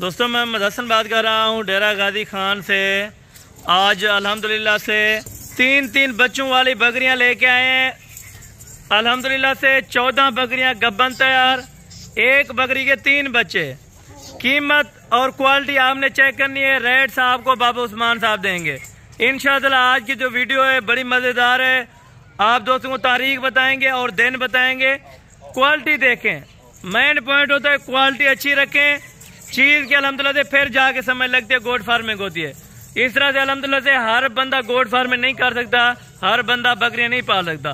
दोस्तों मैं मोहम्मद हसन बात कर रहा हूँ डेरा गाजी खान से। आज अल्हम्दुलिल्लाह से तीन बच्चों वाली बकरियाँ लेके आए हैं। अल्हम्दुलिल्लाह से 14 बकरियाँ गब्बन तैयार, एक बकरी के 3 बच्चे। कीमत और क्वालिटी आपने चेक करनी है। रेट साहब को बाबा उस्मान साहब देंगे इंशाअल्लाह। आज की जो वीडियो है बड़ी मज़ेदार है। आप दोस्तों को तारीख बताएंगे और दिन बताएंगे। क्वालिटी देखें, मेन पॉइंट होता है क्वालिटी अच्छी रखें। चीज़ के अल्हम्दुलिल्लाह से फिर जाके समझ लगती है गोट फार्मिंग होती है। इस तरह से अल्हम्दुलिल्लाह से हर बंदा गोट फार्मिंग नहीं कर सकता, हर बंदा बकरियां नहीं पाल सकता।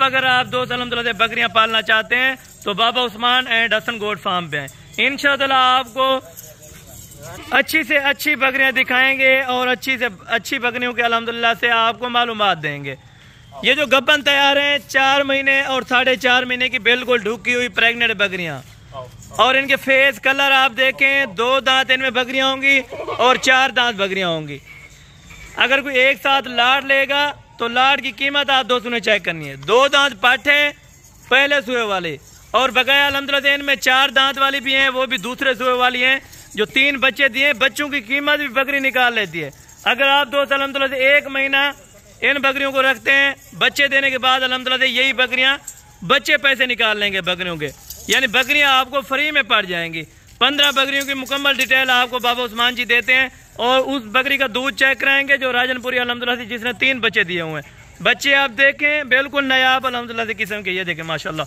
अगर आप दोस्त अल्हम्दुलिल्लाह से बकरियां पालना चाहते हैं तो Baba Usman and Hasan goat farm पे हैं। इंशाअल्लाह आपको अच्छी से अच्छी बकरियां दिखाएंगे और अच्छी से अच्छी बकरियों के अल्हम्दुलिल्लाह से आपको मालूमात देंगे। ये जो गब्बन तैयार हैं 4 महीने और 4.5 महीने की बिल्कुल ढुकी हुई प्रेग्नेंट बकरियां, और इनके फेस कलर आप देखें। 2 दांत इनमें बकरियां होंगी और 4 दांत बकरियां होंगी। अगर कोई एक साथ लाड लेगा तो लाड की कीमत आप दोस्तों ने चेक करनी है। 2 दांत पाठे पहले सुए वाले, और बकाया अल्हम्दुलिल्लाह इनमें 4 दांत वाली भी हैं, वो भी दूसरे सुए वाली हैं। जो 3 बच्चे दिए, बच्चों की कीमत भी बकरी निकाल लेती है। अगर आप दोस्त अल्हम्दुलिल्लाह से 1 महीना इन बकरियों को रखते हैं, बच्चे देने के बाद अल्हम्दुलिल्लाह से यही बकरियां बच्चे पैसे निकाल लेंगे बकरियों के, यानी बकरियां आपको फ्री में पड़ जाएंगी। 15 बकरियों की मुकम्मल डिटेल आपको बाबा उस्मान जी देते हैं, और उस बकरी का दूध चेक कराएंगे जो राजनपुरी अल्हम्दुलिल्लाह से जिसने 3 बच्चे दिए हुए हैं। बच्चे आप देखें बिल्कुल नायाब अल्हम्दुलिल्लाह से किस्म के, ये देखें माशाल्लाह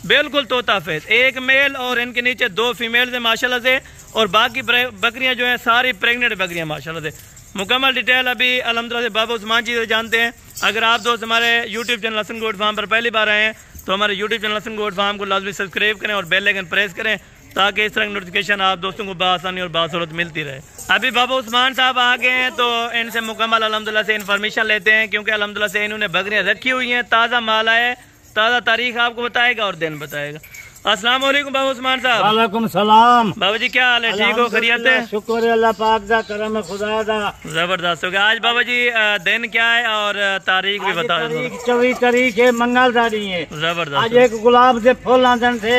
बिल्कुल तोता फेस। 1 मेल और इनके नीचे 2 फीमेल है माशाल्लाह से, और बाकी बकरियां जो है सारी प्रेग्नेंट बकरियां माशाल्लाह से। मुकम्मल डिटेल अभी अल्हम्दुलिल्लाह से बाबा उस्मान जी जानते हैं। अगर आप दोस्त हमारे YouTube channel Hasan goat farm पर पहली बार आए हैं तो हमारे YouTube channel Hasan goat farm को लाजमी सब्सक्राइब करें और बेल आइकन प्रेस करें, ताकि इस तरह की नोटिफिकेशन आप दोस्तों को बासानी और बासुरत मिलती रहे। अभी बाबा उस्मान साहब आ गए हैं तो इनसे मुकम्मल अल्हम्दुलिल्लाह से इन्फॉर्मेशन लेते हैं, क्योंकि अल्हम्दुलिल्लाह से इन्होंने बकरियां रखी हुई हैं। ताज़ा माल है, ताज़ा तारीख आपको बताएगा और दिन बताएगा। अस्सलाम वालेकुम बाबा उस्मान साहब। वालेकुम सलाम। बाबा जी क्या हाल है, ठीक हो, खैरियत है? शुक्र अल्लाह पाक दा, करम खुदा दा। जबरदस्त हो गया। आज बाबा जी दिन क्या है और तारीख भी बता दो। 24 तारीख है, मंगलवारी है। जबरदस्त। आज एक गुलाब से फूल आंदन थे,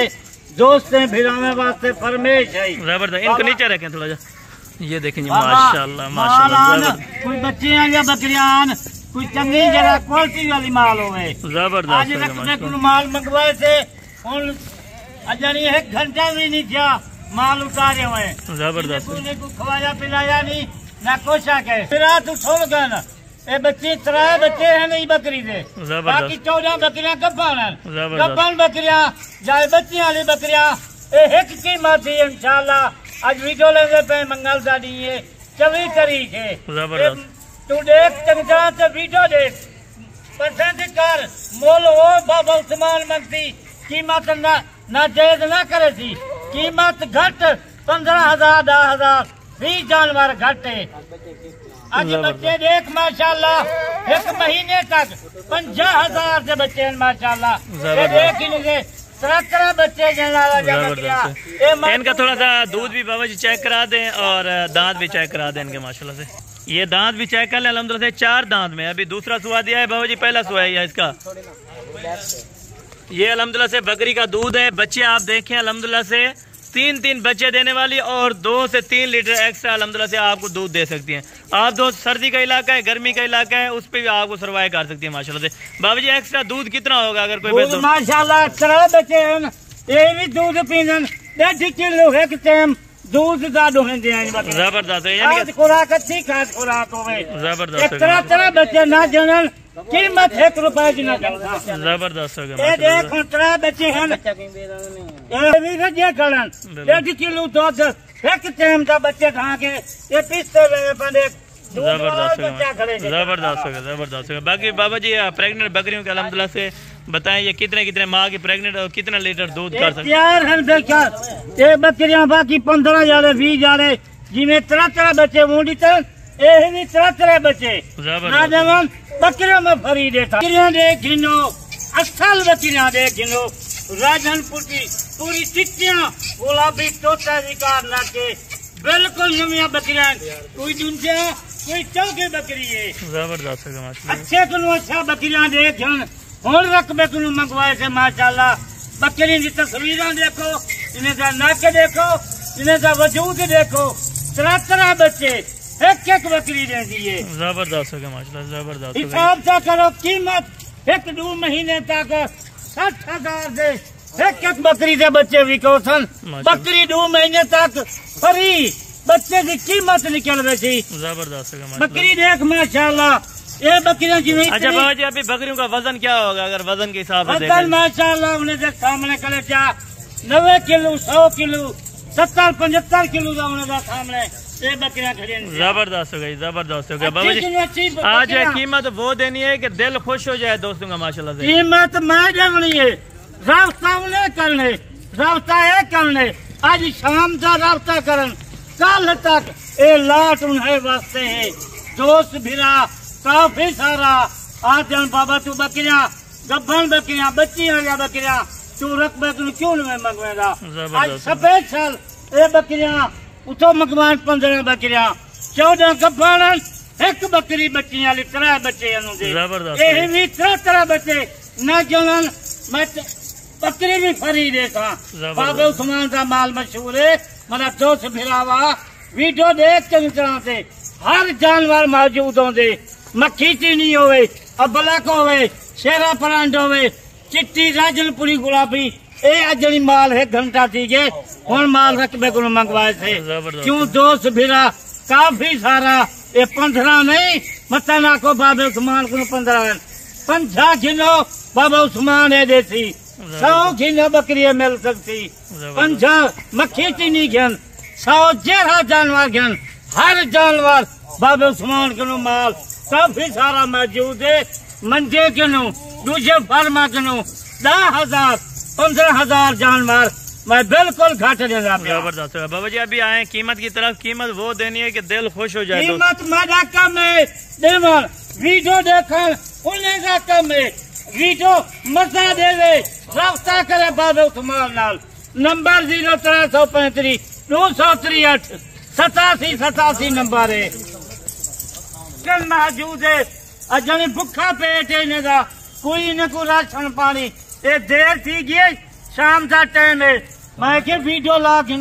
दोस्त हैं भिराने वास्ते फरमेश है। जबरदस्त। इनको नीचे रखें थोड़ा सा, ये देखें माशाल्लाह माशाल्लाह। कोई बच्चे या बकरियां कोई चंगी जगह क्वालिटी वाली माल होवे। जबरदस्त। आज तक माल मंगवाए थे, यानी 1 घंटा भी नहीं था माल उतारे हुए। जबरदस्त। को खवाया पिलाया नहीं ना कुछ आके फिर रात उठो गन। ये बच्चे 3 बच्चे हैं नहीं बकरी से, बाकी 14 बकरियां गब्बन बकरियां जाए बच्चे वाली बकरियां। एक कीमत थी इंशाल्लाह। आज वीडियो लेने पे मंगलवारी है, 24 तारीख है। तू देख चंगा तो वीडियो देख, पसंद कर, मोल हो बाबा उस्मान मंगती। कीमत ना जायज ना करे थी, कीमत घट 15,000 10,000 20 जानवर घट है। आज बच्चे देख माशाल्लाह 1 महीने तक 50,000 से बच्चे हैं माशाल्लाह। देख इनके 13 बच्चे। इनका थोड़ा सा दूध भी बाबा जी चेक करा दें और दांत भी चेक करा दें इनके माशाल्लाह से। ये दांत भी चेक कर लें अल्हम्दुलिल्लाह से। 4 दांत में अभी दूसरा सुहा दिया है बाबा जी, पहला सुहा है इसका। ये अल्हम्दुलिल्लाह से बकरी का दूध है। बच्चे आप देखें अल्हम्दुलिल्लाह से 3 बच्चे देने वाली, और 2 से 3 लीटर एक्स्ट्रा अल्हम्दुलिल्लाह से आपको दूध दे सकती हैं। आप दोस्त सर्दी का इलाका है, गर्मी का इलाका है, उस पर भी आपको सर्वाइव कर सकती है माशाल्लाह से। बाबा जी एक्स्ट्रा दूध कितना होगा अगर कोई माशाल्लाह 3 बच्चे हैं, ये भी दूध पीन 1.5 किलो एक टाइम दूध ॾाढो वेंदे आहिनि। जबरदस्त है, यानी खुराक अच्छी खाद खुराक होवे। जबरदस्त। 3 बच्चे ना जनन कीमत 1 रुपए की ना। जबरदस्त हो गया। ये देखो 3 बच्चे हैं, ये भी रजे कलन 1.5 किलो दूध एक टाइम का बच्चे खा के ये पीसते रहे पंडे। जबरदस्त हो गया, जबरदस्त हो गया। बाकी बाबा जी प्रेग्नेंट बकरियों के अल्हम्दुलिल्लाह से बताएं ये कितने माह की प्रेग्नेंट और कितना लीटर दूध कर सकते हैं? ये बकरियां बाकी 15 जाले 20 जाले जिमें 3 बच्चे मुंडी तक ये भी 3 बच्चे बकरियों में फरी देता। बकरियां देख गिनो, असल बकरियां देख गिनो, राजनपुर की पूरी चिट्टियां गुलाबी तोता शिकार ना के बिल्कुल नमिया बकरियां। कोई दुनिया कोई चौकी बकरी है। जबरदस्त। अच्छे को अच्छा बकरियां देख और रकबे को मंगवाए थे माशाल्लाह। बकरी की तस्वीर देखो, इन्हें नक देखो, इन्हें का वजूद देखो, 73 बच्चे, एक बकरी दे दिए। जबरदस्त हो गया माशाल्लाह, जबरदस्त। हिसाब से करो कीमत 1-2 महीने तक 60,000 दे एक बकरी से बच्चे विको सन। बकरी 2 महीने तक फ्री बच्चे की कीमत निकल रही थी। जबरदस्त बकरी देख माशाल्लाह, ये बकरियां जी। अच्छा बाबा जी, अभी बकरियों का वजन क्या होगा अगर वजन के हिसाब से? वजन माशाल्लाह उन्हें देख सामने करे क्या 90 किलो, 100 किलो, 70-75 किलो का उन्हें सामने ये बकरियां खड़ी। जबरदस्त हो गई, जबरदस्त हो गया बाबा जी। आज कीमत वो देनी है कि दिल खुश हो जाए दोस्तों का माशाल्लाह से। कीमत मैं देनी है, रास्ता उन्हें करने, रास्ता है करने। आज शाम का रास्ता करन, कल तक ये लाट उन्हें वास्ते है। दोस्त भिरा काफी सारा आज जान बाबा तू बकरियां गब्बन बकरियां बच्ची या बकरियां तू रकबे तू क्यों नहीं मंगवेगा? आज सफेद साल ये बकरियां उतो मकमान 15 बकरियां 14 गब्बन, एक बकरी बच्ची वाली 3 बच्चे ये भी 3 बच्चे न जनन। मैं बकरी भी फरी देखा बाबे उस्मान का माल मशहूर है। मेरा दोस्त भिरावा वीडियो देख के तरह से हर जानवर मौजूद होंगे। मक्खी चीनी होवे, अबलक होवे, शेरा परांड होवे, चिट्टी राजनपुरी गुलाबी ये अजनी माल है घंटा थी गए हूं माल रकबे को मंगवाए थे। क्यों दोस्त भिरा काफी सारा ये 15 नहीं मत ना को बाबे उस्मान को 15 50 किलो बाबा उस्मान है देसी 100 किलो बकरी मिल सकती। 50 मक्खी चीनी घन 100 जेरा जानवर घन हर जानवर बाबे उस्मान को माल काफी सारा मौजूद है। मंजे किनो दूजे फार्मा किनो 10,000 15,000 जानवर मैं बिल्कुल घट देगा। जबरदस्त है बाबा जी। अभी आए कीमत की तरफ, कीमत वो देनी है कि दिल खुश हो जाए। कीमत मेरा कम है, देवर वीडियो देखन उन्हें का कम है। वीडियो मजा देवे रास्ता करे बाबे उस्मान नाल। नंबर 0335 263 87 नंबर है मौजूद है। अजनी भुखा पेट है इन्हें का कोई न कोई राशन पानी। ये देर थी गई शाम का टाइम है, मैं के वीडियो ला के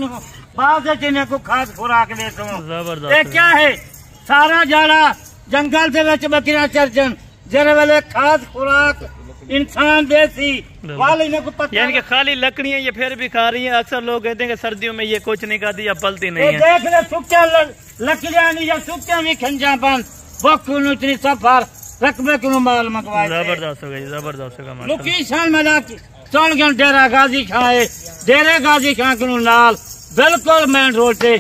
बाद इन्हें को खाद खुराक देता हूँ। ये क्या है सारा जाड़ा जंगल से बच बकरियां चर्चन जरा वाले खाद खुराक इंसान देसी वाले इन्हें को पता यानी कि खाली लकड़ियां ये फिर भी खा रही हैं। अक्सर लोग कहते हैं कि सर्दियों में ये कुछ नहीं खाती या पलती नहीं है। देख ले सुक्या लकड़ियां नहीं या सुक्या भी खंजा बन बक्कू इतनी सफर रकबे को माल मंगवाए। जबरदस्त हो गई, जबरदस्त हो गया। लोकेशन मजा चौन डेरा गाजी खाए डेरे गाजी खां को नाल बिल्कुल मेन रोड से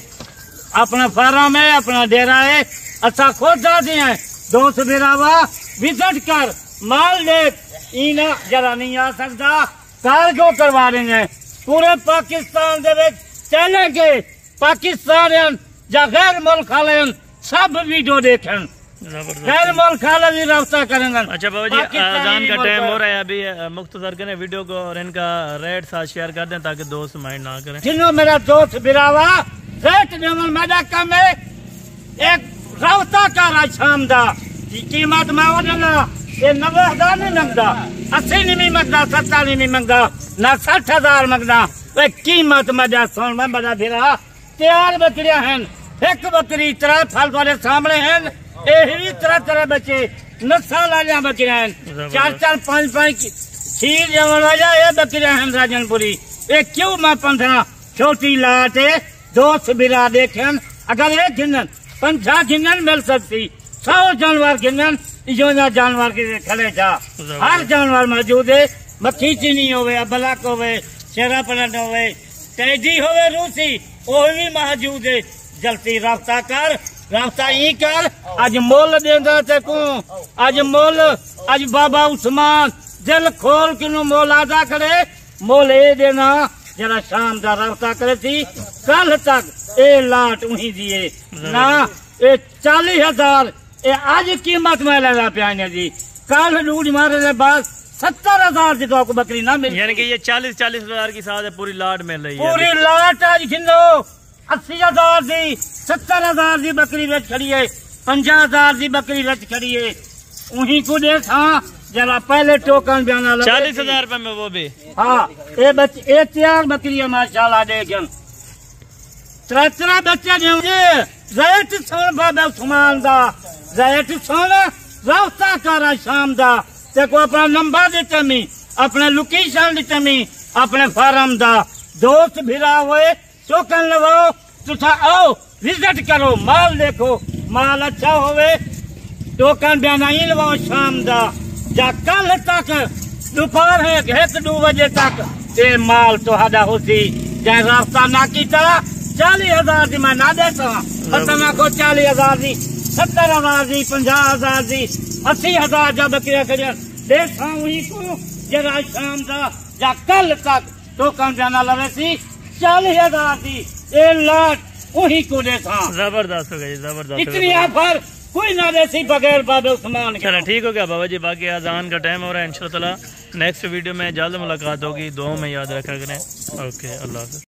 अपना फार्म है, अपना डेरा है। अच्छा खुद जाते हैं दोस्त बिरावा विजिट कर माल देख इना जरा नहीं आ सकता कार्गो करवा देंगे। पूरे पाकिस्तान दे चलेंगे पाकिस्तान या गैर मुल्क वाले सब वीडियो देखें, गैर मुल्क वाले भी रास्ता करेंगे। अच्छा बाबा जी अजान का टाइम हो रहा है, अभी मुख्तसर करें वीडियो को और इनका रेट साथ शेयर कर दें ताकि दोस्त माइंड ना करें। जिन्हों मेरा दोस्त बिरावा रेट देवन मेरा कम है। एक रास्ता कर शाम दा कीमत मैं ये 90,000 नहीं मंगता, 80 नहीं मंगता, 70 नहीं मंगता, ना 60,000 मंगता। कीमत मजा सुन मैं बता फिरा 4 बकरियां हैं, एक बकरी 3 फल वाले सामने हैं। यही 3 बच्चे नस्ल वाले बकरियां हैं, 4 5 खीर जमन वाला ये बकरियां हैं राजनपुरी। ये क्यों मैं 15 छोटी लाट है दोस्त बिरा देखें। अगर एक गिनन 50 गिनन मिल सकती 100 जानवर गिनन इजोना जानवर के खड़े था। हर जानवर मौजूद है। मक्खी चीनी होवे, अबलक होवे, शेरा पलट होवे, टैडी होवे, रूसी वो भी मौजूद है। जल्दी रास्ता कर, रास्ता ही कर। आज मोल देंदा ते को आज मोल आज बाबा उस्मान दिल खोल के मोल आदा करे। मोल ये देना जरा शाम का रास्ता करे थी कल तक ए लाट उही दिए ना ये 40,000 आज कीमत में लगा प्याने जी। कल लूट मारे के बाद 70,000 की तो आपको बकरी ना मिली। यानी कि ये 40,000 की साथ है पूरी लाट मिल रही है। पूरी लाट आज खिंदो 80,000 की 70,000 की बकरी रच खड़ी है, 50,000 की बकरी रच खड़ी है। उन्हीं को देखा जरा पहले टोकन बयाना 40,000 रुपए में वो भी। हाँ ये 4 बकरी माशाल्लाह देखें त्रा बच्चे रेट सुन बाबा उस्मान दा रेट सुन रास्ता कर शाम दा ते को अपना नंबर दिते मी अपने लोकेशन दिते मी अपने फार्म दा दोस्त भिरा हुए टोकन लगाओ तुसा आओ विजिट करो माल देखो माल अच्छा होवे टोकन बयाना ही लगाओ शाम दा या कल तक दोपहर है 1-2 बजे तक ये माल तुहाडा होसी या रास्ता ना कीता 40,000 दी मैं ना देता खत्म को 40,000 दी 70,000 दी 50,000 दी 80,000 जब बकरियां खड़िया देखा हुई को जरा शाम दा या कल तक टोकन बयाना लगे सी 40,000 दी 1 लाख वही को देखा। जबरदस्त हो गई जबरदस्त। इतनी ऑफर कोई ना देसी बगैर बाबा उस्मान के। चलो ठीक हो गया बाबा जी, बाकी अजान का टाइम हो रहा है। इंशाल्लाह नेक्स्ट वीडियो में जल्द मुलाकात होगी। दुआ में याद रखा करें। ओके, अल्लाह हाफ़िज़।